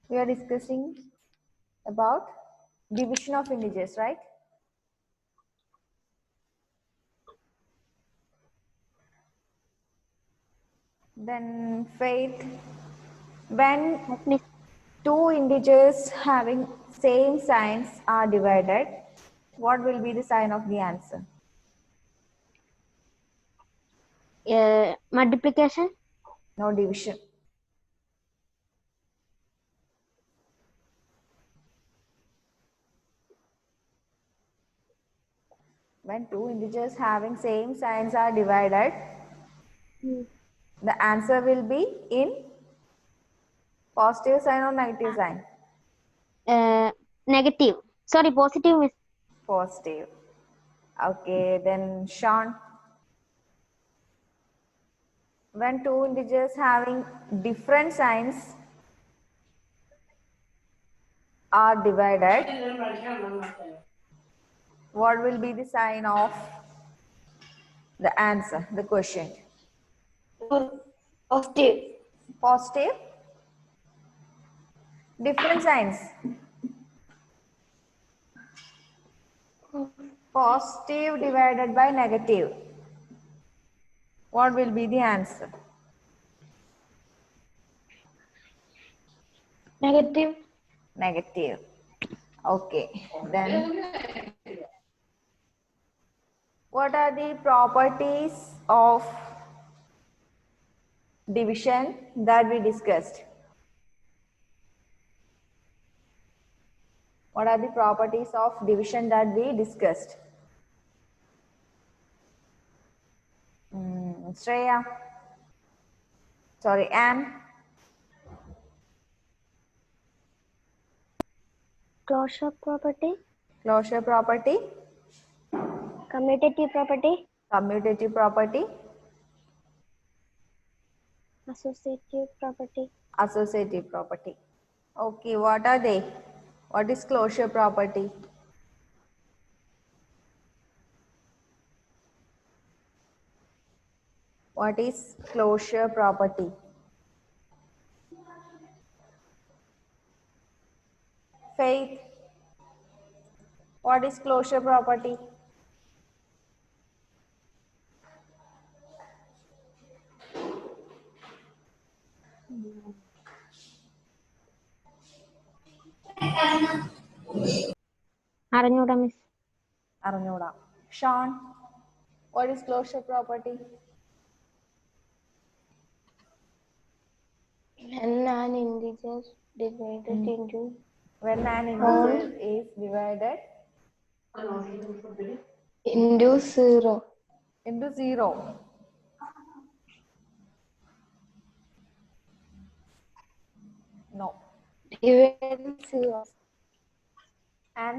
We are discussing about division of integers, right? Then Faith, when two integers having same signs are divided, what will be the sign of the answer? Multiplication. No, division. When two integers having same signs are divided, the answer will be in positive sign or negative sign? Negative. Sorry, positive is Positive. Okay, then Sean, when two integers having different signs are divided, what will be the sign of the answer, the question? Positive. Positive. Different signs. Positive divided by negative. What will be the answer? Negative. Negative. Okay. Then what are the properties of division that we discussed? What are the properties of division that we discussed? Shreya. Sorry, Anne. closure property, Closure property. commutative property, Commutative property. associative property. Associative property. Okay, what are they? What is closure property? What is closure property? Faith. What is closure property? അറിഞ്ഞൂടാ miss. Arnyoda. Sean. What is closure property? When an integer divided into When an integer is divided into 0. into 0. No. Divided 0. And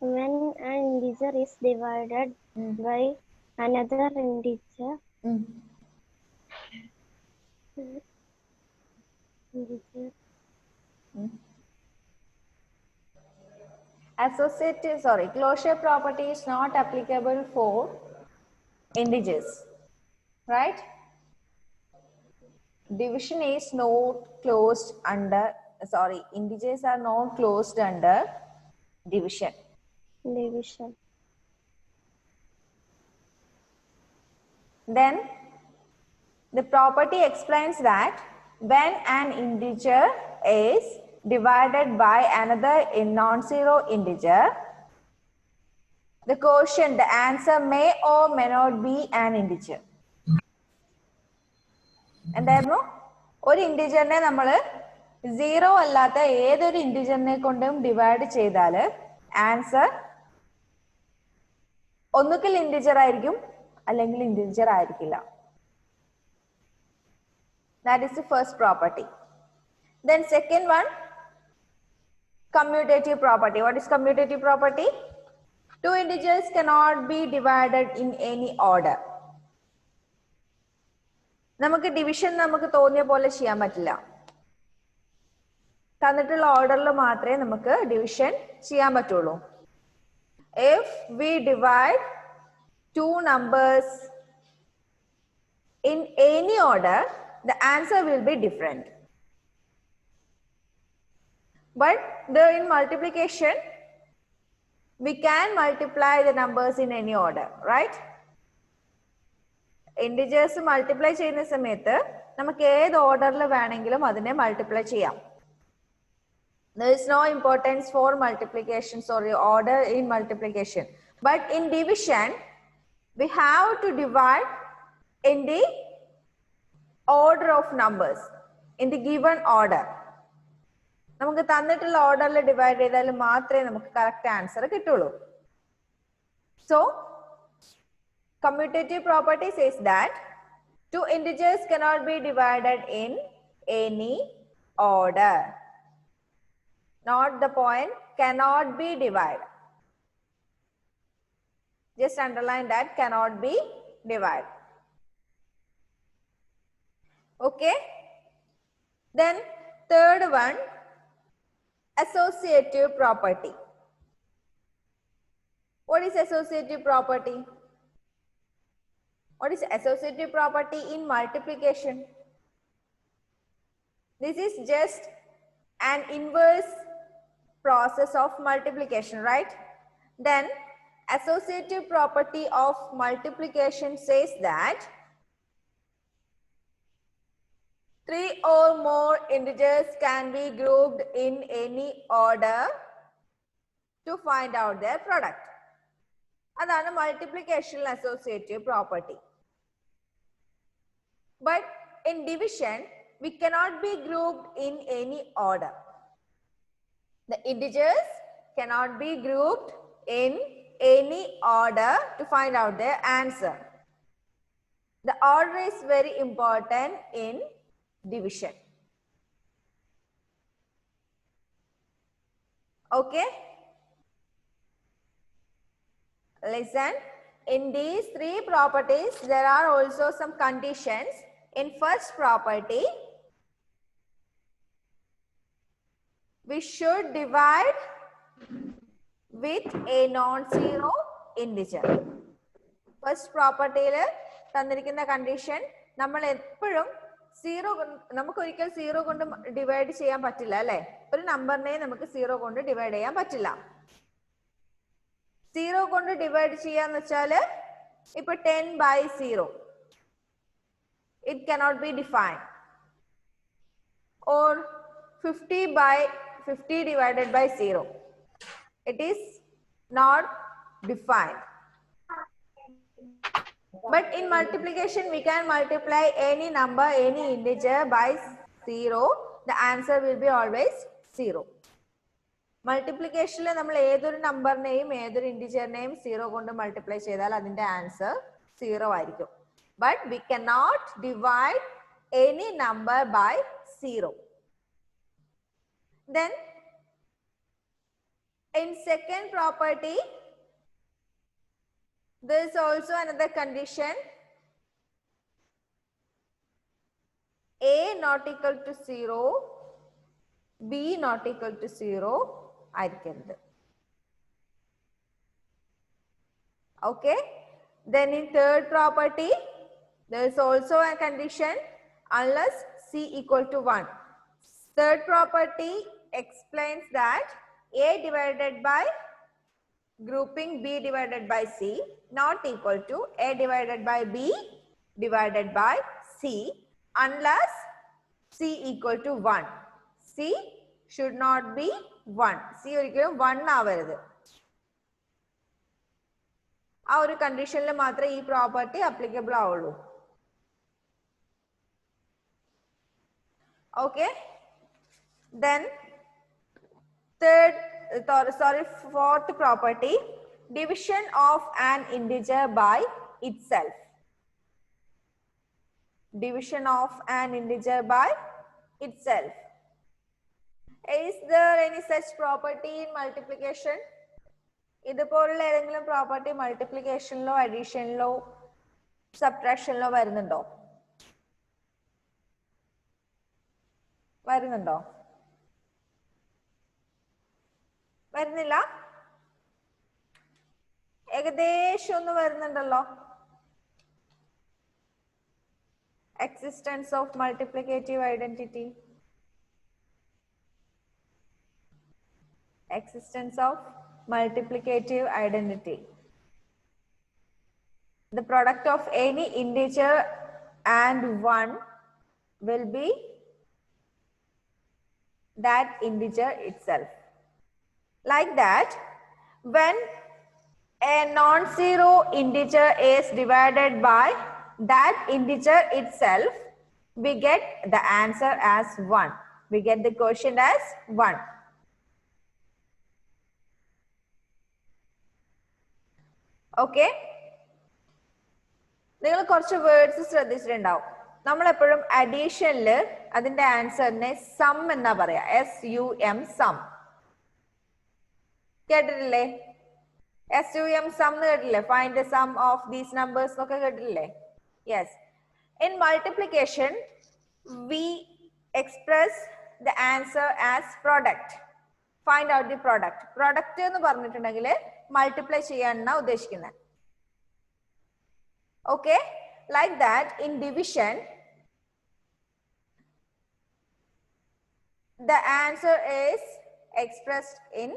When an integer is divided by another integer, closure property is not applicable for integers, right? Division is not closed under, integers are not closed under division. division. Then the property explains that when an integer is divided by another non-zero integer, the quotient, the answer may or may not be an integer. എന്തായിരുന്നു? ഒരു ഇന്റിജറിനെ നമ്മൾ zero അല്ലാത്ത ഏതൊരു ഇന്റിജറിനെ കൊണ്ടും divide ചെയ്താൽ answer ഒന്നുകിൽ integer ആയിരിക്കും അല്ലെങ്കിൽ ഇന്റിജർ ആയിരിക്കില്ല. That is the first property. Then second one, commutative property. What is commutative property? Two integers cannot be divided in any order. നമുക്ക് ഡിവിഷൻ നമുക്ക് തോന്നിയ പോലെ ചെയ്യാൻ പറ്റില്ല. തന്നിട്ടുള്ള ഓർഡറിൽ മാത്രമേ നമുക്ക് ഡിവിഷൻ ചെയ്യാൻ പറ്റുള്ളൂ. If we divide two numbers in any order, the answer will be different. But in multiplication, we can multiply the numbers in any order, right? Integers multiply ചെയ്യുന്ന സമയത്ത് നമുക്ക് ഏത് ഓർഡറിൽ വേണമെങ്കിലും അതിനെ മൾട്ടിപ്ലൈ ചെയ്യാം. There is no importance for multiplication, sorry, order in multiplication. But in division, we have to divide in the order of numbers, in the given order. നമുക്ക് തന്നിട്ടുള്ള ഓർഡറിൽ ഡിവൈഡ് ചെയ്താൽ മാത്രമേ നമുക്ക് കറക്റ്റ് ആൻസർ കിട്ടുള്ളൂ. So, commutative property says that two integers cannot be divided in any order. Not the point, cannot be divided. Just underline that, cannot be divided. Okay. Then third one, associative property. What is associative property? What is associative property in multiplication? This is just an inverse process of multiplication, right? Then associative property of multiplication says that three or more integers can be grouped in any order to find out their product. That is multiplication associative property. But in division, we cannot be grouped in any order. The integers cannot be grouped in any order to find out their answer. The order is very important in division. Okay? Listen, in these three properties, there are also some conditions. In first property, we should divide with a non-zero integer. First property, തന്നിരിക്കുന്ന condition, നമ്മൾ എപ്പോഴും നമുക്ക് ഒരിക്കൽ 0 കൊണ്ട് divide ചെയ്യാൻ പറ്റില്ല അല്ലേ? ഒരു നമ്പറിനെ നമുക്ക് 0 കൊണ്ട് ഡിവൈഡ് ചെയ്യാൻ പറ്റില്ല. 0 കൊണ്ട് ഡിവൈഡ് ചെയ്യാന്ന് വെച്ചാൽ ഇപ്പൊ 10/0. It cannot be defined. Or 50/50 divided by 0. It is not defined. But in multiplication, we can multiply any number, any integer by 0. The answer will be always 0. Multiplication, we will either number name, either integer name 0 കൊണ്ട് multiply ചെയ്താൽ അതിന്റെ answer 0 ആയിരിക്കും. But we cannot divide any number by 0. Then, in second property, there is also another condition. A not equal to 0, B not equal to 0. Okay. Then in third property, there is also a condition unless C equal to 1. Third property explains that A divided by grouping B divided by C not equal to A divided by B divided by C unless C equal to 1. C should not be 1. C ഒരിക്കലും 1 ആവരുത്. ആ ഒരു കണ്ടീഷനിൽ മാത്രമേ ഈ property applicable ആവുള്ളൂ. Okay. Then fourth property, division of an integer by itself. Division of an integer by itself. Is there any such property in multiplication? ഇതുപോലുള്ള ഏതെങ്കിലും പ്രോപ്പർട്ടി മൾട്ടിപ്ലിക്കേഷനിലോ അഡീഷനിലോ സബ്ട്രാക്ഷനിലോ വരുന്നുണ്ടോ? വരുന്നില്ല? ഏകദേശം ഒന്ന് വരുന്നുണ്ടല്ലോ. Existence of multiplicative identity. Existence of multiplicative identity. The product of any integer and 1 will be that integer itself. Like that, when a non-zero integer is divided by that integer itself, we get the answer as 1. We get the quotient as 1. Okay? നിങ്ങൾ കുറച്ച് words ശ്രദ്ധിച്ചിട്ടുണ്ടാവും. നമ്മൾ എപ്പോഴും അഡീഷനില് അതിന്റെ ആൻസറിനെ some എന്നാ പറയാ. SUM sum. കേട്ടിട്ടില്ലേ? SUM sum എന്ന് കേട്ടില്ലേ? Find the sum of these numbers എന്നൊക്കെ കേട്ടിട്ടില്ലേ? Yes. In multiplication, we express the answer as product. Find out the product. Product എന്ന് പറഞ്ഞിട്ടുണ്ടെങ്കിൽ മൾട്ടിപ്ലൈ ചെയ്യാനാണ് ഉദ്ദേശിക്കുന്നത്. Okay, like that in division, the answer is expressed in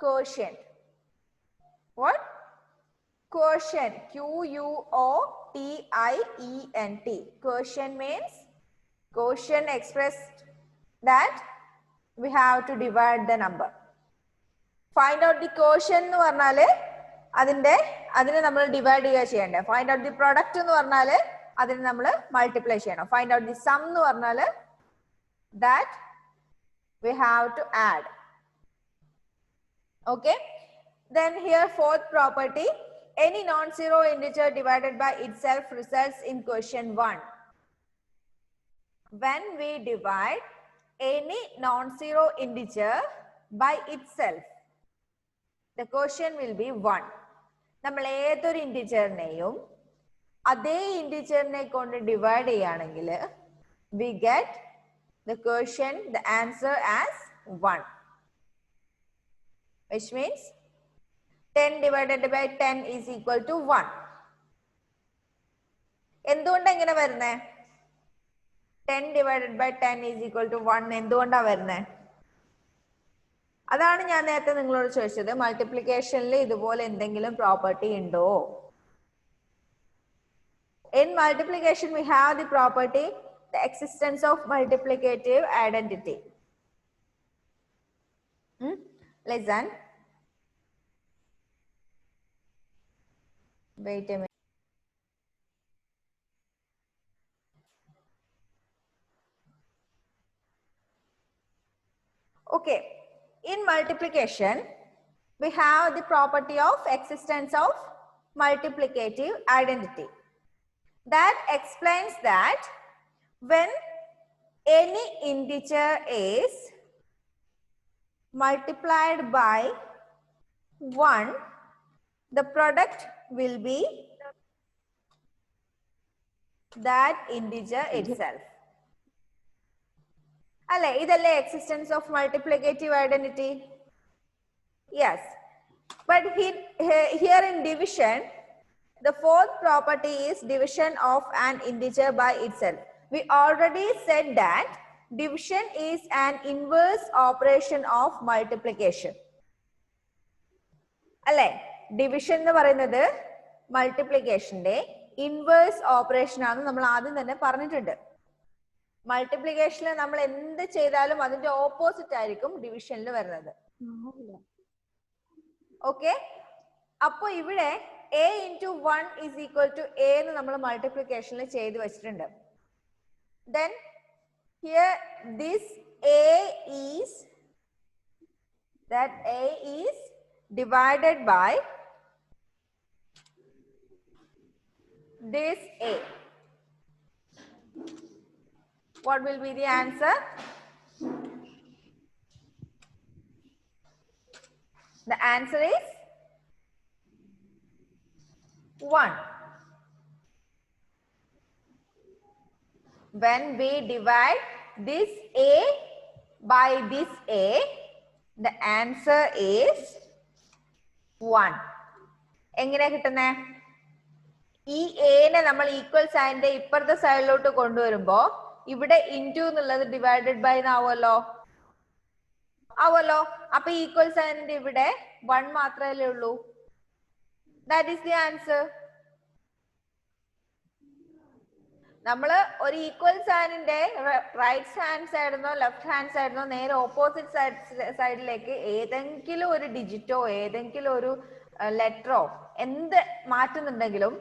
quotient. What? Quotient. QUOTIENT. Quotient means quotient expressed that we have to divide the number. Find out the quotient എന്ന് പറഞ്ഞാല് അതിനെ നമ്മൾ divide ചെയ്യുക ചെയ്യണ്ടേ. Find out the product എന്ന് പറഞ്ഞാല് അതിനെ നമ്മൾ മൾട്ടിപ്ലൈ ചെയ്യണം. ഫൈൻഡ് ഔട്ട് ദി സം എന്ന് പറഞ്ഞാല് that we have to add. Okay, then here fourth property, any non-zero integer divided by itself results in quotient 1. When we divide any non-zero integer by itself, the quotient will be 1. നമ്മൾ ഏതൊരു ഇന്റിജറിനെയും അതേ ഇന്റിജറിനെ കൊണ്ട് divide ചെയ്യുകയാണെങ്കിൽ we get the quotient, the answer as 1, which means 10 divided by 10 is equal to 1. എന്തുകൊണ്ടാണ് ഇങ്ങനെ വരുന്നത്? 10 divided by 10 is equal to 1 എന്തുകൊണ്ടാണ് വരുന്നത്? അതാണ് ഞാൻ നേരത്തെ നിങ്ങളോട് ചോദിച്ചത്. മൾട്ടിപ്ലിക്കേഷനിൽ ഇതുപോലെ എന്തെങ്കിലും പ്രോപ്പർട്ടി ഉണ്ടോ? In multiplication we have the property, the existence of multiplicative identity. Listen. Wait a minute. Okay. In multiplication, we have the property of existence of multiplicative identity. That explains that when any integer is multiplied by 1, the product will be that integer itself. അല്ലേ? ഇതല്ലേ existence of multiplicative identity? Yes. But here in division, the fourth property is division of an integer by itself. We already said that division is an inverse operation of multiplication. അല്ലേ? division എന്ന് പറയുന്നത് മൾട്ടിപ്ലിക്കേഷന്റെ inverse operation ആണെന്ന് നമ്മൾ ആദ്യം തന്നെ പറഞ്ഞിട്ടുണ്ട്. മൾട്ടിപ്ലിക്കേഷനിൽ നമ്മൾ എന്ത് ചെയ്താലും അതിന്റെ ഓപ്പോസിറ്റ് ആയിരിക്കും ഡിവിഷനിൽ വരുന്നത്. ഓക്കെ, അപ്പൊ ഇവിടെ a into 1 is equal to a എന്ന് നമ്മൾ മൾട്ടിപ്ലിക്കേഷനിൽ ചെയ്ത് വെച്ചിട്ടുണ്ട്. Then here this a is divided by this a. What will be the answer? The answer is 1. When we divide this a by this a, the answer is 1. എങ്ങനെയാ കിട്ടുന്നേ? ഈ എനെ നമ്മൾ equal സൈനിന്റെ ഇപ്പുറത്തെ സൈഡിലോട്ട് കൊണ്ടുവരുമ്പോ ഇവിടെ ഇൻറ്റു എന്നുള്ളത് ഡിവൈഡഡ് ബൈ ആവുമല്ലോ. അപ്പൊ ഈക്വൽ സൈനിന്റെ ഇവിടെ 1 മാത്രമല്ലേ ഉള്ളൂ. That is the answer. നമ്മള് ഒരു ഈക്വൽ സൈനിന്റെ റൈറ്റ് ഹാൻഡ് സൈഡിന്നോ ലെഫ്റ്റ് ഹാൻഡ് സൈഡിന്നോ നേരെ ഓപ്പോസിറ്റ് സൈഡിലേക്ക് ഏതെങ്കിലും ഒരു ഡിജിറ്റോ ഏതെങ്കിലും ഒരു ലെറ്ററോ എന്ത് മാറ്റുന്നുണ്ടെങ്കിലും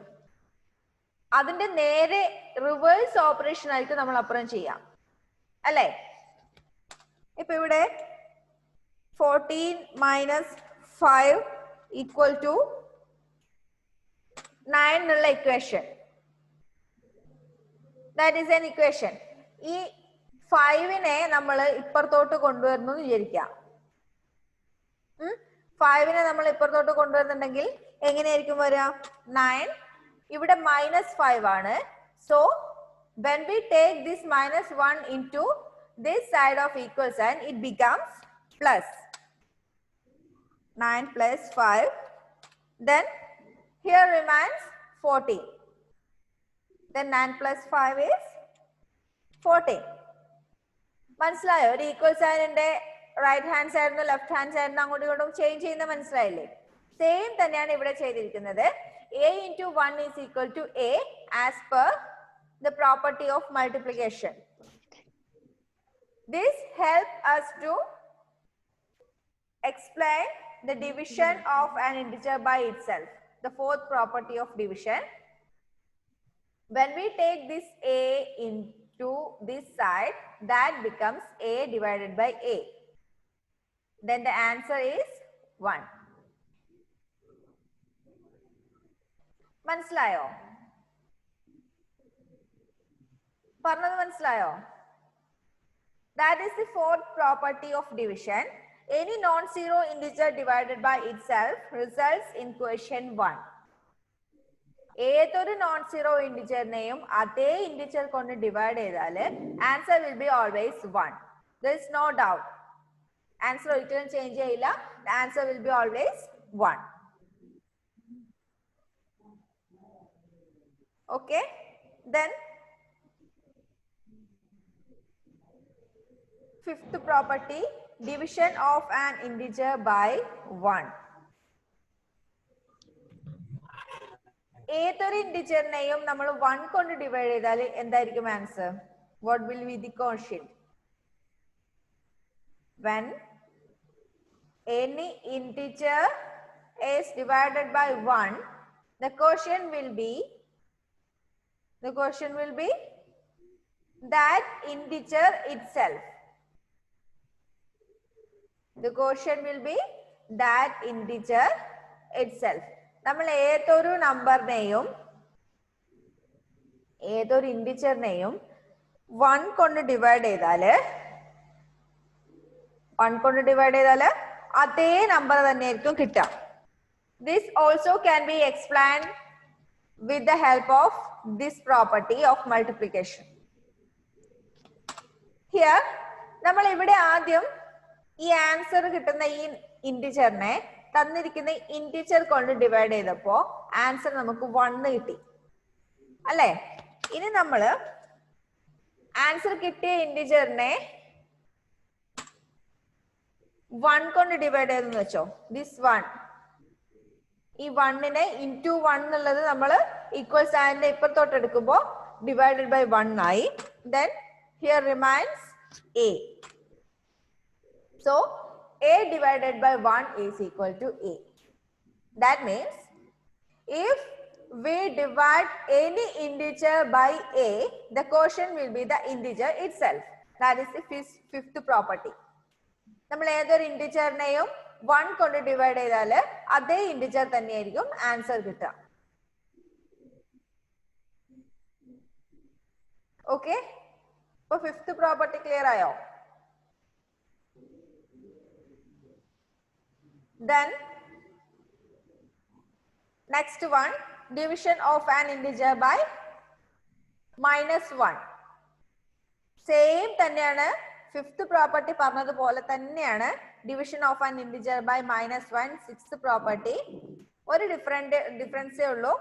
അതിന്റെ നേരെ റിവേഴ്സ് ഓപ്പറേഷൻ ആയിരിക്കും നമ്മൾ അപ്പുറം ചെയ്യാം അല്ലേ. ഇപ്പൊ ഇവിടെ 14 മൈനസ് 5 ഈക്വൽ ടു 9 എന്നുള്ള equation. That is N equation. ഈ 5നെ നമ്മൾ ഇപ്പുറത്തോട്ട് കൊണ്ടുവരുന്നു എന്ന് വിചാരിക്കാം. 5നെ നമ്മൾ ഇപ്പുറത്തോട്ട് കൊണ്ടുവരുന്നുണ്ടെങ്കിൽ എങ്ങനെയായിരിക്കും വരിക? 9. ഇവിടെ -5 ആണ്. So when we take this -1 into this side of equal sign, it becomes plus 9 plus 5. Then here remains 14. Then 9 plus 5 is 14. മനസ്സിലായോ? ഒരു ഈക്വൽ സൈനിന്റെ റൈറ്റ് ഹാൻഡ് സൈഡിൽ നിന്ന് ലെഫ്റ്റ് ഹാൻഡ് സൈഡിൽ നിന്ന് അങ്ങോട്ടും ഇങ്ങോട്ടും ചേഞ്ച് ചെയ്യുന്ന മനസ്സിലായില്ലേ? സെയിം തന്നെയാണ് ഇവിടെ ചെയ്തിരിക്കുന്നത്. A into 1 is equal to A as per the property of multiplication. This helps us to explain the division of an integer by itself, the fourth property of division. When we take this A into this side, that becomes A divided by A. Then the answer is 1. മനസ്സിലായോ? പറഞ്ഞത് മനസ്സിലായോ? That is the fourth property of division. Any non-zero integer divided by itself results in quotient 1. ഏതൊരു non zero ഇന്റിജറിനെയും അതേ integer കൊണ്ട് divide ചെയ്താൽ answer will be always 1. There is no doubt. Answer ഒരിക്കലും change ചെയ്യില്ല. Answer will be always 1. Okay, then fifth property, division of an integer by 1. ഏതൊരു ഇന്റിജറിനെയും നമ്മൾ 1 കൊണ്ട് divide ചെയ്താൽ എന്തായിരിക്കും answer? What will be the quotient? When any integer is divided by 1, the quotient will be that integer itself. The quotient will be that integer itself. നമ്മൾ ഏതൊരു നമ്പറിനെയും ഏതൊരു ഇന്റിജറിനെയും 1 കൊണ്ട് divide ചെയ്താല് അതേ നമ്പർ തന്നെയായിരിക്കും കിട്ടുക. This also can be explained with the help of this property of multiplication. Here നമ്മൾ ഇവിടെ ആദ്യം ഈ ആൻസർ കിട്ടുന്ന ഈ ഇന്റിജറിനെ തന്നിരിക്കുന്ന ഇന്റിജർ കൊണ്ട് ഡിവൈഡ് ചെയ്തപ്പോ ആൻസർ നമുക്ക് 1 കിട്ടി അല്ലേ. ഇനി നമ്മള് ആൻസർ കിട്ടിയ ഇന്റിജറിനെ 1 കൊണ്ട് ഡിവൈഡ് ചെയ്തെന്ന് വെച്ചോ. ദിസ് 1, ഈ 1നെ ഇൻറ്റു 1 എന്നുള്ളത് നമ്മൾ ഈക്വൽ സൈനിന്റെ ഇപ്പുറത്തോട്ട് എടുക്കുമ്പോൾ ഡിവൈഡഡ് ബൈ 1 ആയി. Then here remains A. So A divided by 1 is equal to A. That means if we divide any integer by A, the quotient will be the integer itself. That is the fifth property. നമ്മൾ ഏതൊരു ഇന്റിജറിനെയും 1 കൊണ്ട് divide ചെയ്താൽ അതേ integer തന്നെയായിരിക്കും answer കിട്ടുക. Okay, ഇപ്പൊ fifth property clear ആയോ? Then next one, division of an integer by -1. Same തന്നെയാണ്, ഫിഫ്ത് പ്രോപ്പർട്ടി പറഞ്ഞതുപോലെ തന്നെയാണ് division of an integer by -1. Sixth property ഒരു ഡിഫറൻസേ ഉള്ളൂ.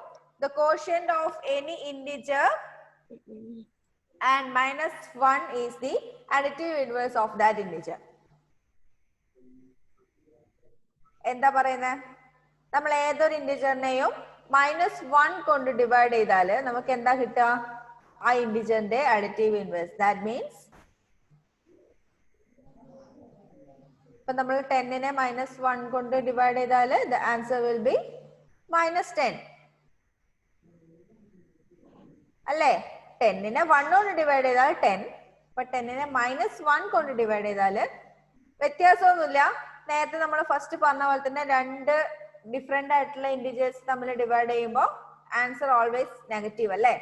the quotient of any integer and minus 1 is the additive inverse of that integer. എന്താ പറയുന്നത്? നമ്മൾ ഏതൊരു ഇന്റിജറിനെയും -1 കൊണ്ട് ഡിവൈഡ് ചെയ്താൽ നമുക്ക് എന്താ കിട്ടുക? ആ ഇന്റിജറിന്റെ അഡിറ്റീവ് ഇൻവേഴ്സ്. ദാറ്റ് മീൻസ് ഇപ്പൊ നമ്മൾ 10നെ -1 കൊണ്ട് ഡിവൈഡ് ചെയ്താൽ the answer will be -10. അല്ലേ? 10നെ 1 കൊണ്ട് ഡിവൈഡ് ചെയ്താൽ 10. അപ്പൊ 10നെ -1 കൊണ്ട് ഡിവൈഡ് ചെയ്താൽ വ്യത്യാസമൊന്നുമില്ല. നേരത്തെ നമ്മൾ ഫസ്റ്റ് പറഞ്ഞ പോലെ തന്നെ രണ്ട് ഡിഫറെന്റ് ആയിട്ടുള്ള ഇന്റിജേഴ്സ് തമ്മിൽ ഡിവൈഡ് ചെയ്യുമ്പോൾ ആൻസർ ഓൾവേസ് നെഗറ്റീവ് അല്ലേ?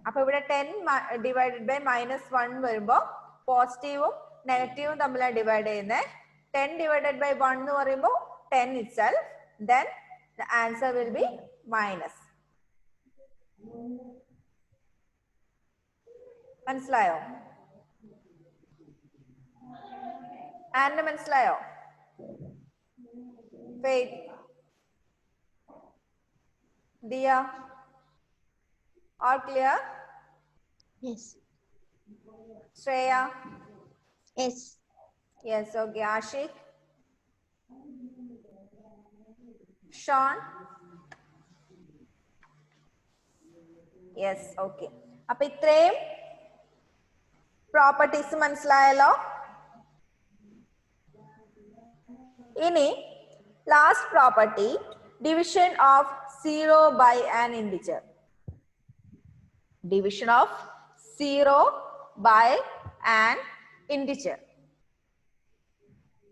അപ്പൊ ഇവിടെ 10 ഡിവൈഡഡ് ബൈ -1 വരുമ്പോൾ പോസിറ്റീവും നെഗറ്റീവും തമ്മിലാണ് ഡിവൈഡ് ചെയ്യുന്നത്. 10 divided by 1 എന്ന് പറയുമ്പോൾ 10 itself. Then the answer will be minus. മനസ്സിലായോ? ആൻഡ് മനസ്സിലായോ? Faith, Dia, all clear? Yes. Shreya? Yes. Yes, okay. Ashik? Sean? Yes, okay. അപ്പൊ ഇത്രയും പ്രോപ്പർട്ടീസ് മനസ്സിലായല്ലോ. ഇനി last property, division of 0 by an integer. Division of 0 by an integer.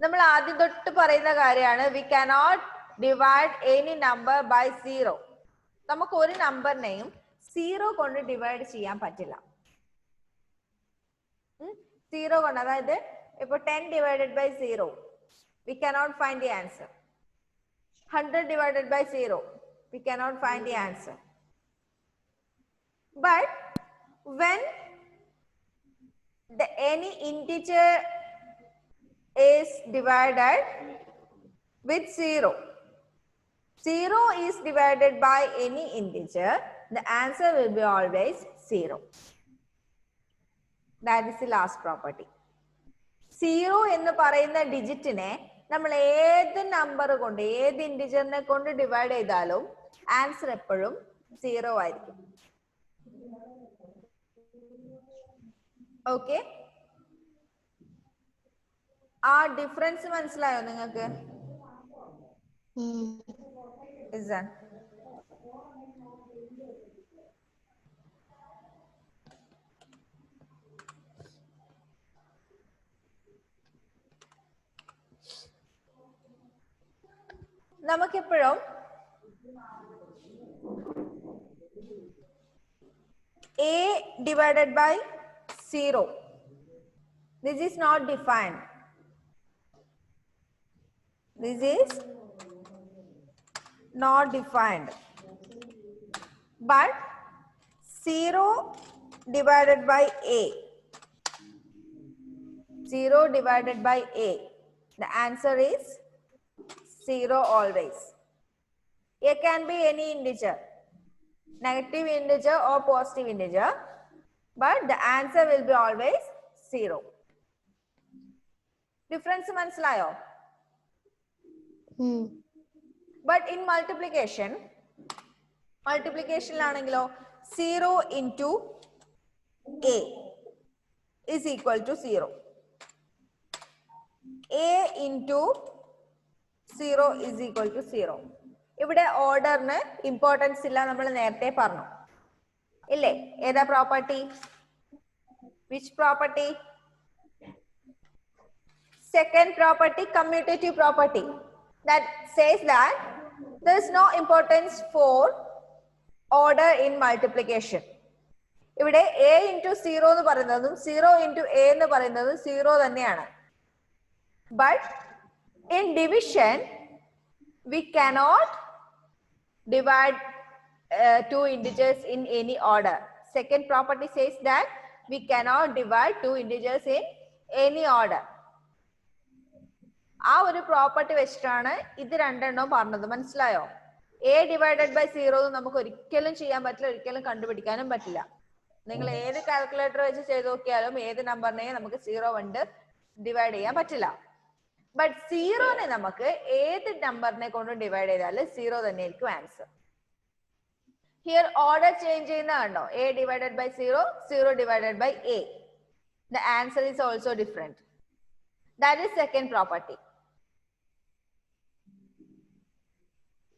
നമ്മൾ ആദ്യം തൊട്ട് പറയുന്ന കാര്യമാണ് V cannot divide any number by 0. നമുക്ക് ഒരു നമ്പറിനെയും 0 കൊണ്ട് ഡിവൈഡ് ചെയ്യാൻ പറ്റില്ല. 0 കൊണ്ട്, അതായത് ഇപ്പൊ 10 divided by 0 we cannot find the answer. 100 divided by 0 we cannot find the answer. But when any integer is divided with 0, 0 is divided by any integer, the answer will be always 0. That is the last property. 0 എന്ന് പറയുന്ന ഡിജിറ്റിനെ നമ്മൾ ഏത് number കൊണ്ട്, ഏത് ഇന്റിജറിനെ കൊണ്ട് divide ചെയ്താലും answer എപ്പോഴും 0 ആയിരിക്കും. ഓക്കെ, ആ ഡിഫറൻസ് മനസ്സിലായോ നിങ്ങൾക്ക്? നമുക്കിപ്പോഴും a divided by 0, this is not defined. This is not defined. But 0 divided by a, 0 divided by a, the answer is 0 always. A can be any integer, negative integer or positive integer, but the answer will be always 0. Difference മനസ്സിലായോ? But in multiplication ആണെങ്കിലോ 0 into a is equal to 0. a into 0 is equal to 0. ഇവിടെ ഓർഡറിന് importance ഇല്ല, നമ്മൾ നേരത്തെ പറഞ്ഞു ഇല്ലേ? ഏതാ property? Which property? Second property, commutative property, that says that there is no importance for order in multiplication. ഇവിടെ a into 0 എന്ന് പറയുന്നതും 0 into a എന്ന് പറയുന്നതും 0 തന്നെയാണ്. But in division we cannot divide two integers in any order. Second property says that we cannot divide two integers in any order. ആ ഒരു property വെച്ചിട്ടാണ് ഇത് രണ്ടെണ്ണം പറഞ്ഞത്. മനസ്സിലായോ? A divided by 0 നമുക്ക് ഒരിക്കലും ചെയ്യാൻ പറ്റില്ല, ഒരിക്കലും കണ്ടുപിടിക്കാനും പറ്റില്ല. നിങ്ങൾ ഏത് കാൽക്കുലേറ്റർ വെച്ച് ചെയ്ത് നോക്കിയാലും ഏത് നമ്പറിനെയും നമുക്ക് 0 കൊണ്ട് ഡിവൈഡ് ചെയ്യാൻ പറ്റില്ല. ബട്ട് 0നെ നമുക്ക് ഏത് നമ്പറിനെ കൊണ്ട് ഡിവൈഡ് ചെയ്താലും 0 തന്നെയായിരിക്കും ആൻസർ. ഹിയർ ഓർഡർ ചേഞ്ച് ചെയ്യുന്ന കണ്ടോ, A divided by 0, 0 divided by A. The answer is also different. That is second property.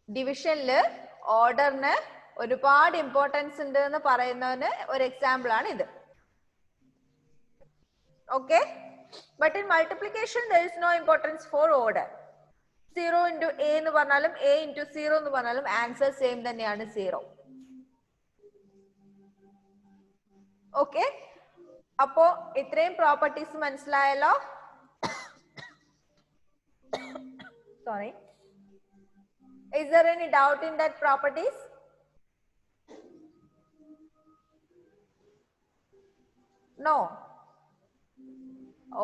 ഡിവിഷനിൽ ഓർഡറിന് ഒരുപാട് ഇമ്പോർട്ടൻസ് ഉണ്ട് എന്ന് പറയുന്നതിന് ഒരു എക്സാമ്പിൾ ആണ് ഇത്. Okay, but in multiplication there is no importance for order. 0 into A എന്ന് പറഞ്ഞാലും A into 0 എന്ന് പറഞ്ഞാലും ആൻസർ സെയിം തന്നെയാണ് 0. ഓക്കെ, അപ്പോ ഇത്രയും പ്രോപ്പർട്ടീസ് മനസ്സിലായല്ലോ. Sorry, is there any doubt in that properties? No.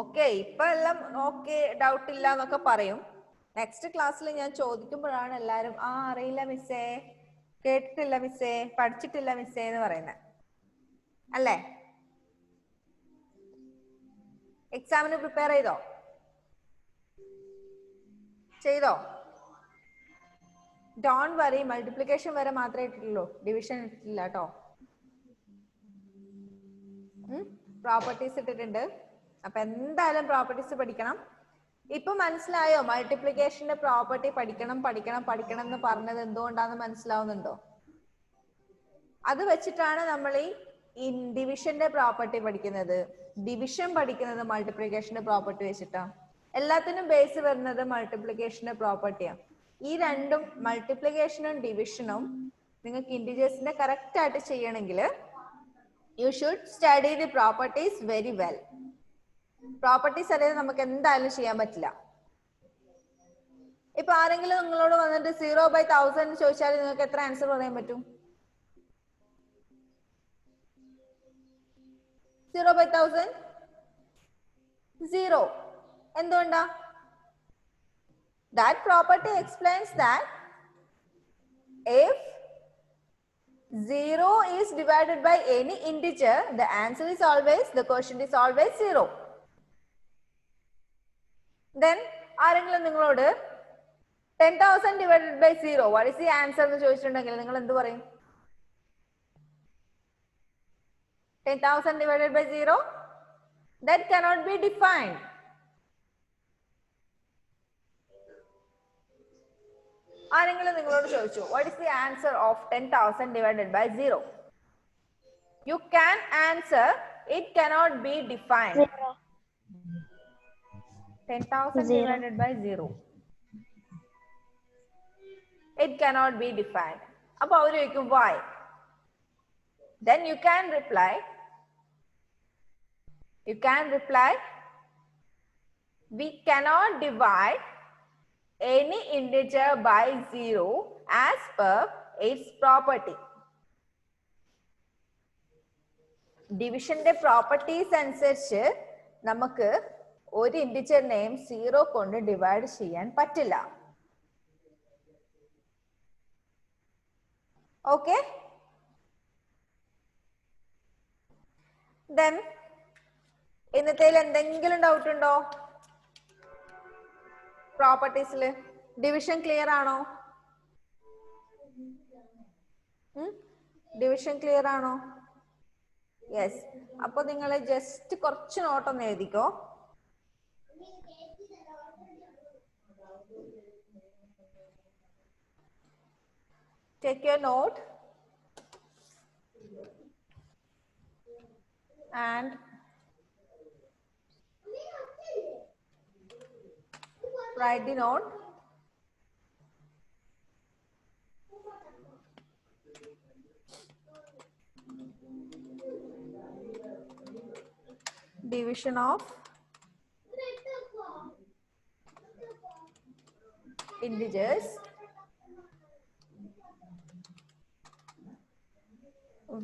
Okay, ഇപ്പൊ എല്ലാം ഓക്കെ, ഡൗട്ട് ഇല്ല എന്നൊക്കെ പറയും. നെക്സ്റ്റ് ക്ലാസ്സിൽ ഞാൻ ചോദിക്കുമ്പോഴാണ് എല്ലാരും അറിയില്ല മിസ്സേ, കേട്ടിട്ടില്ല മിസ്സേ, പഠിച്ചിട്ടില്ല മിസ്സേ എന്ന് പറയുന്നത് അല്ലേ? എക്സാമിന് പ്രിപ്പയർ ചെയ്തോ? ഡോൺ വറി, മൾട്ടിപ്ലിക്കേഷൻ വരെ മാത്രമേ ഇട്ടിട്ടുള്ളൂ, ഡിവിഷൻ ഇട്ടിട്ടില്ല കേട്ടോ. പ്രോപ്പർട്ടീസ് ഇട്ടിട്ടുണ്ട്. അപ്പൊ എന്തായാലും പ്രോപ്പർട്ടീസ് പഠിക്കണം. ഇപ്പൊ മനസ്സിലായോ മൾട്ടിപ്ലിക്കേഷന്റെ പ്രോപ്പർട്ടി പഠിക്കണം എന്ന് പറഞ്ഞത് എന്തുകൊണ്ടാന്ന് മനസ്സിലാവുന്നുണ്ടോ? അത് വെച്ചിട്ടാണ് നമ്മൾ ഈ ഡിവിഷന്റെ പ്രോപ്പർട്ടി പഠിക്കുന്നത്. ഡിവിഷൻ പഠിക്കുന്നത് മൾട്ടിപ്ലിക്കേഷന്റെ പ്രോപ്പർട്ടി വെച്ചിട്ടാണ്. എല്ലാത്തിനും ബേസ് വരുന്നത് മൾട്ടിപ്ലിക്കേഷന്റെ പ്രോപ്പർട്ടിയാണ്. ഈ രണ്ടും, മൾട്ടിപ്ലിക്കേഷനും ഡിവിഷനും, നിങ്ങൾക്ക് ഇന്റിജേഴ്സിന്റെ കറക്റ്റ് ആയിട്ട് ചെയ്യണമെങ്കിൽ you should study the properties very well. Properties അറിയാതെ നമുക്ക് എന്തായാലും ചെയ്യാൻ പറ്റില്ല. ഇപ്പൊ ആരെങ്കിലും നിങ്ങളോട് വന്നിട്ട് 0/1000 ചോദിച്ചാൽ നിങ്ങൾക്ക് എത്ര ആൻസർ പറയാൻ പറ്റും? 0/1000 0. എന്തുകൊണ്ടാ? That property explains that if 0 is divided by any integer, the answer is always, the quotient is always 0. Then ആരെങ്കിലും നിങ്ങളോട് 10,000 divided by 0, what is the answer എന്ന് ചോദിച്ചിട്ടുണ്ടെങ്കിൽ നിങ്ങൾ എന്ത് പറയും? 10,000 divided by 0, that cannot be defined. ആരെങ്കിലും നിങ്ങളോട് ചോദിച്ചു what is the answer of 10,000 divided by 0? You can answer, it cannot be defined. 10,000 divided by 0. It cannot be defined. Appo avaru choikkum why? Then you can reply, we cannot divide any integer by 0 as per its property. ഡിവിഷന്റെ properties അനുസരിച്ച് നമുക്ക് ഒരു ഇന്റിജറിനെയും 0 കൊണ്ട് divide ചെയ്യാൻ പറ്റില്ല. Okay, then ഇന്നത്തേൽ എന്തെങ്കിലും doubt ഉണ്ടോ? പ്രോപ്പർട്ടീസില് division clear ആണോ? ഡിവിഷൻ ക്ലിയർ ആണോ? യെസ്. അപ്പൊ നിങ്ങൾ ജസ്റ്റ് കുറച്ച് നോട്ടൊന്ന് എഴുതിക്കോ. Take your note and write the note. Division of integers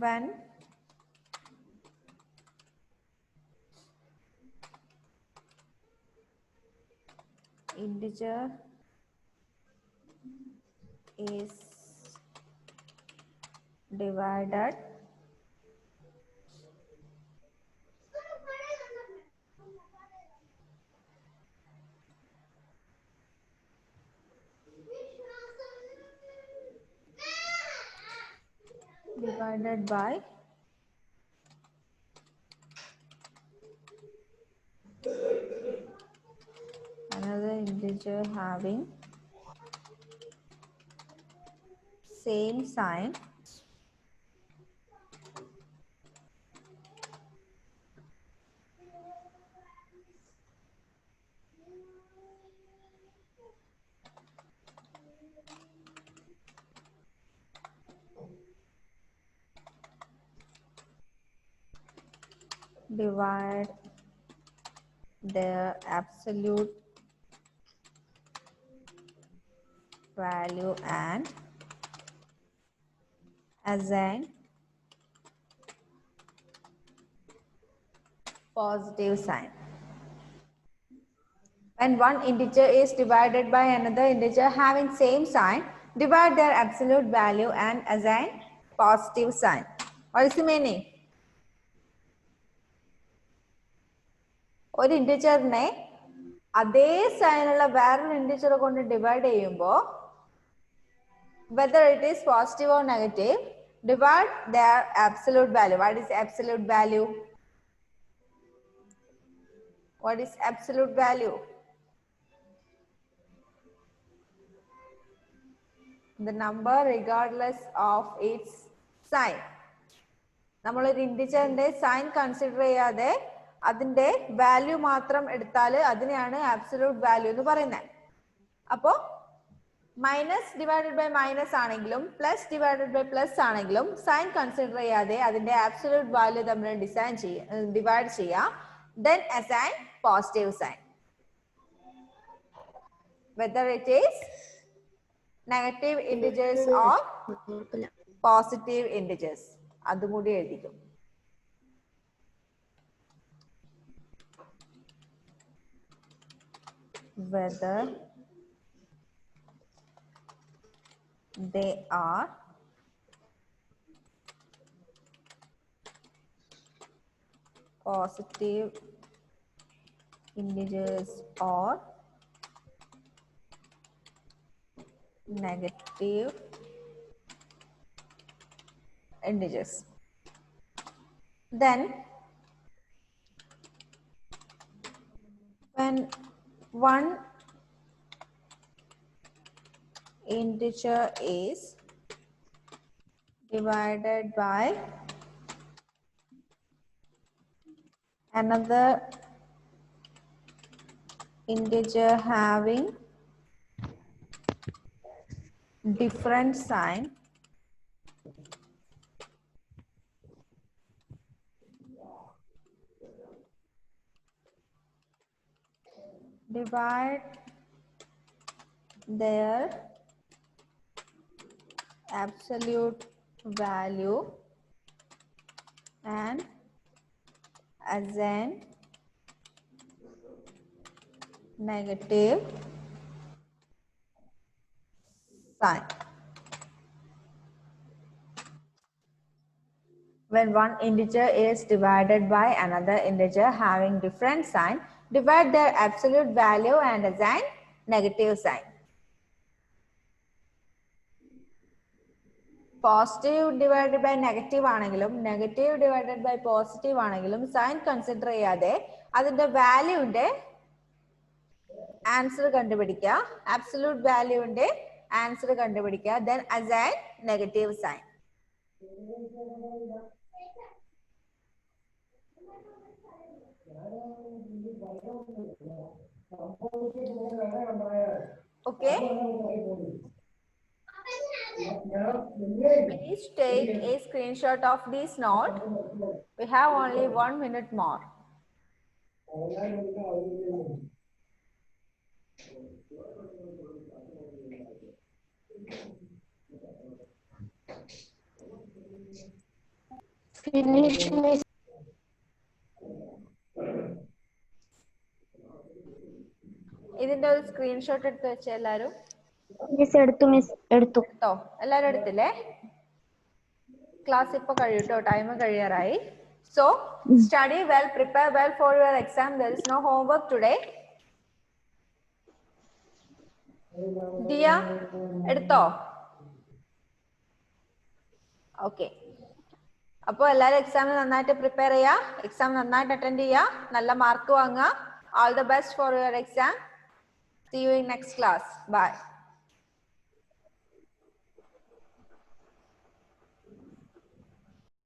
when integer is divided by another integer having same sign divide their absolute value and assign positive sign. When one integer is divided by another integer having same sign, divide their absolute value and assign positive sign. What is the meaning? ഒരു ഇന്റിജറിനെ അതേ സൈനുള്ള വേറൊരു integer കൊണ്ട് divide ചെയ്യുമ്പോൾ whether it is positive or negative, divide their absolute value. What is absolute value? What is absolute value? The number regardless of its sign. നമ്മളൊരു ഇന്റിജറിന്റെ sign consider ചെയ്യാതെ അതിന്റെ value മാത്രം എടുത്താൽ അതിനെയാണ് ആബ്സല്യൂട്ട് വാല്യൂ എന്ന് പറയുന്നത്. അപ്പോൾ മൈനസ് ഡിവൈഡഡ് ബൈ മൈനസ് ആണെങ്കിലും പ്ലസ് ഡിവൈഡഡ് ബൈ പ്ലസ് ആണെങ്കിലും സൈൻ കൺസിഡർ ചെയ്യാതെ അതിന്റെ ആബ്സല്യൂട്ട് വാല്യൂ തമ്മിൽ ഡിവൈഡ് ചെയ്യാം. Then assign positive sign. Whether it is negative integers or positive integers. അതും കൂടി എഴുതിക്കും. Whether they are positive integers or negative integers. Then when one integer is divided by another integer having different sign, divide their absolute value and assign negative sign. When one integer is divided by another integer having different sign, divide their absolute value and assign negative sign. Positive divided by negative ആണെങ്കിലും negative divided by positive ആണെങ്കിലും sign consider ചെയ്യാതെ അതിന്റെ വാല്യൂവിന്റെ answer കണ്ടുപിടിക്കുക. Absolute വാല്യൂവിന്റെ answer കണ്ടുപിടിക്കുക. Then assign negative sign. Okay. Please take a screenshot of this note. We have only 1 minute more. Finish, miss. ഇതിന്റെ ഒരു സ്ക്രീൻഷോട്ട് എടുത്ത് വെച്ച എല്ലാരും മിസ് എടുത്തു മിസ് എടുത്തു. എല്ലാരും എടുത്തില്ലേ? ക്ലാസ് ഇപ്പൊ കഴിയൂട്ടോ, ടൈം കഴിയാറായി. So study well, prepare well for your exam. There is no homework today. Diya എടുത്തോ? ഓക്കെ. അപ്പോൾ എല്ലാവരും എക്സാമിന് നന്നായിട്ട് പ്രിപ്പയർ ചെയ്യുക, എക്സാം നന്നായിട്ട് അറ്റൻഡ് ചെയ്യുക, നല്ല മാർക്ക് വാങ്ങുക. All the best for your exam. See you in next class. Bye.